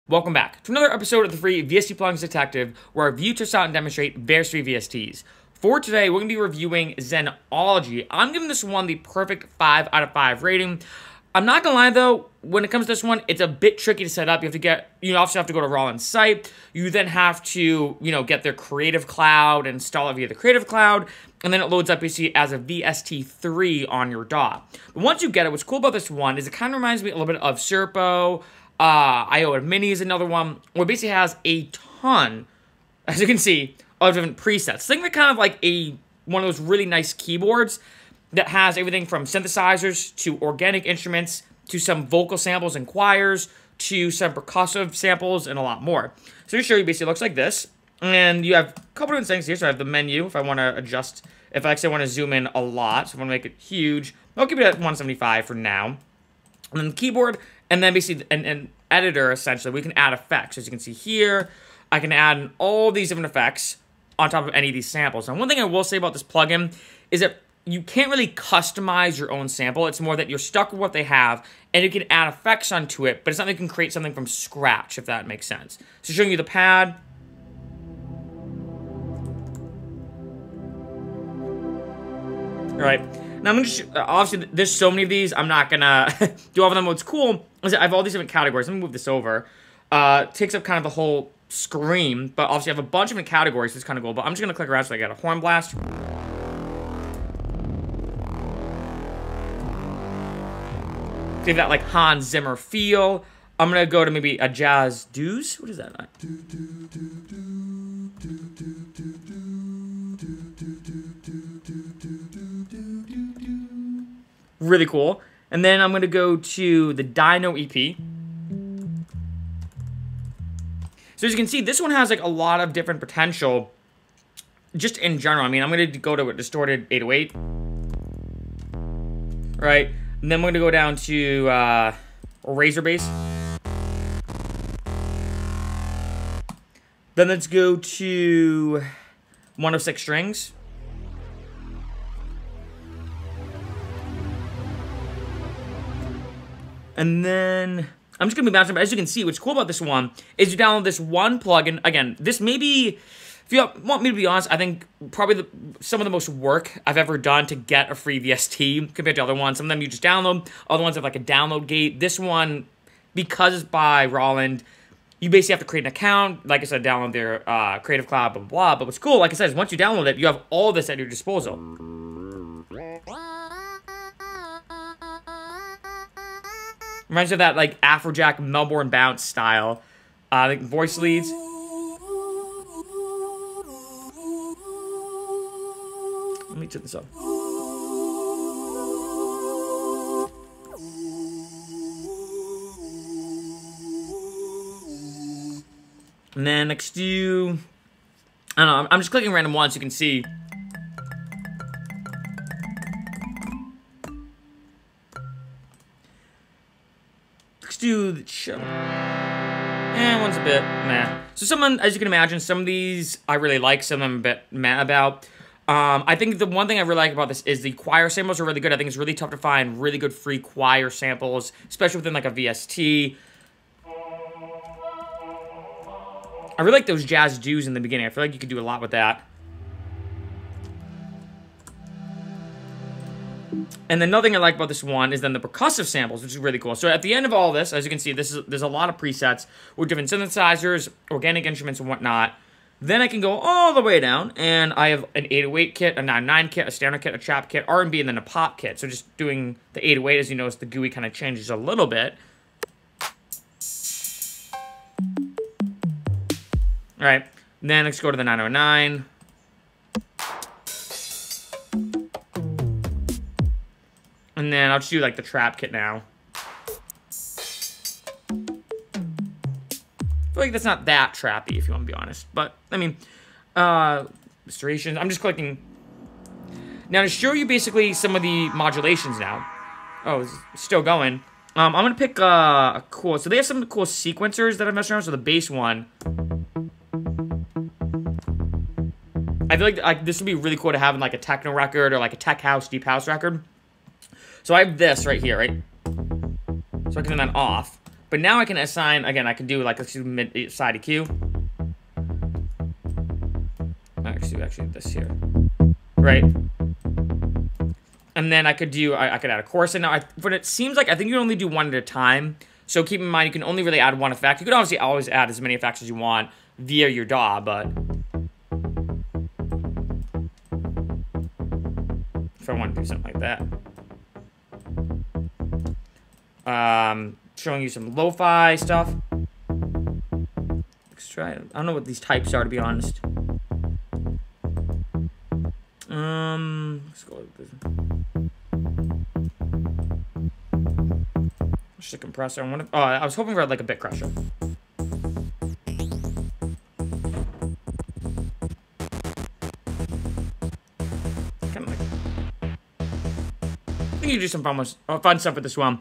Welcome back to another episode of the free VST Plugins Detective, where I review, test out, and demonstrate various free VSTs. For today, we're going to be reviewing Zenology. I'm giving this one the perfect 5 out of 5 rating. I'm not going to lie, though, when it comes to this one, it's a bit tricky to set up. You obviously have to go to Roland's site. You then have to, get their Creative Cloud, install it via the Creative Cloud, and then it loads up, basically, as a VST3 on your DAW. But once you get it, what's cool about this one is it kind of reminds me a little bit of FRECCERO. IO Mini is another one, where it basically has a ton, as you can see, of different presets. Think of it kind of like one of those really nice keyboards that has everything from synthesizers to organic instruments to some vocal samples and choirs to some percussive samples and a lot more. So to show you, basically, it looks like this. And you have a couple different things here. So I have the menu if I want to adjust, if I actually want to zoom in a lot. So if I want to make it huge, I'll keep it at 175 for now. And then the keyboard, and then basically an editor, essentially. We can add effects. As you can see here, I can add all these different effects on top of any of these samples. Now, one thing I will say about this plugin is that you can't really customize your own sample. It's more that you're stuck with what they have, and you can add effects onto it, but it's not like you can create something from scratch, if that makes sense. So showing you the pad. All right. Now, I'm going to obviously, there's so many of these. I'm not going to do all of them. What's cool is that I have all these different categories. Let me move this over. Takes up kind of the whole screen, but obviously I have a bunch of different categories. So it's kind of cool, but I'm just going to click around so I got a horn blast. Give that like Hans Zimmer feel. I'm going to go to maybe a jazz doos. What is that? Really cool. And then I'm going to go to the Dino EP. So as you can see, this one has like a lot of different potential just in general. I mean, I'm going to go to a distorted 808. Right. And then we're going to go down to Razor Bass. Then let's go to 106 strings. And then I'm just going to be bouncing. But as you can see, what's cool about this one is you download this one plugin. Again, this may be, if you want me to be honest, I think probably some of the most work I've ever done to get a free VST compared to other ones. Some of them you just download. Other ones have like a download gate. This one, because it's by Roland, you basically have to create an account. Like I said, download their Creative Cloud, blah, blah, blah. But what's cool, like I said, is once you download it, you have all this at your disposal. Reminds me of that, like, Afrojack Melbourne bounce style. Like, voice leads. Let me turn this up. And then next to, I don't know, I'm just clicking random ones so you can see. Do the show. One's a bit meh. So as you can imagine, some of these I really like, some of them a bit meh about. I think the one thing I really like about this is the choir samples are really good. I think it's really tough to find really good free choir samples, especially within like a VST. I really like those jazz doos in the beginning. I feel like you could do a lot with that. And then another thing I like about this one is then the percussive samples, which is really cool. So at the end of all this, as you can see, there's a lot of presets with different synthesizers, organic instruments, and whatnot. Then I can go all the way down, and I have an 808 kit, a 909 kit, a standard kit, a trap kit, R&B, and then a pop kit. So just doing the 808, as you notice, the GUI kind of changes a little bit. All right, then let's go to the 909. And then I'll just do like the trap kit now. I feel like that's not that trappy, if you want to be honest. But, I mean, restoration. I'm just clicking. Now, to show you basically some of the modulations now. Oh, it's still going. I'm going to pick a cool. So they have some cool sequencers that I'm messing around with. So the bass one. I feel like this would be really cool to have in like a techno record or like a tech house, deep house record. So I have this right here, right? So I can turn that off. But now I can assign, again, I can do like, let's do mid side EQ. Actually this here, right? And then I could do, I could add a chorus in now. But it seems like I think you can only do one at a time. So keep in mind, you can only really add one effect. You could obviously always add as many effects as you want via your DAW, but if I want to do something like that. Showing you some lo-fi stuff. Let's try it. I don't know what these types are, to be honest. Let's go with this. Just a compressor. I was hoping for like a bit crusher. Kind of like. I think you do some fun stuff with this one.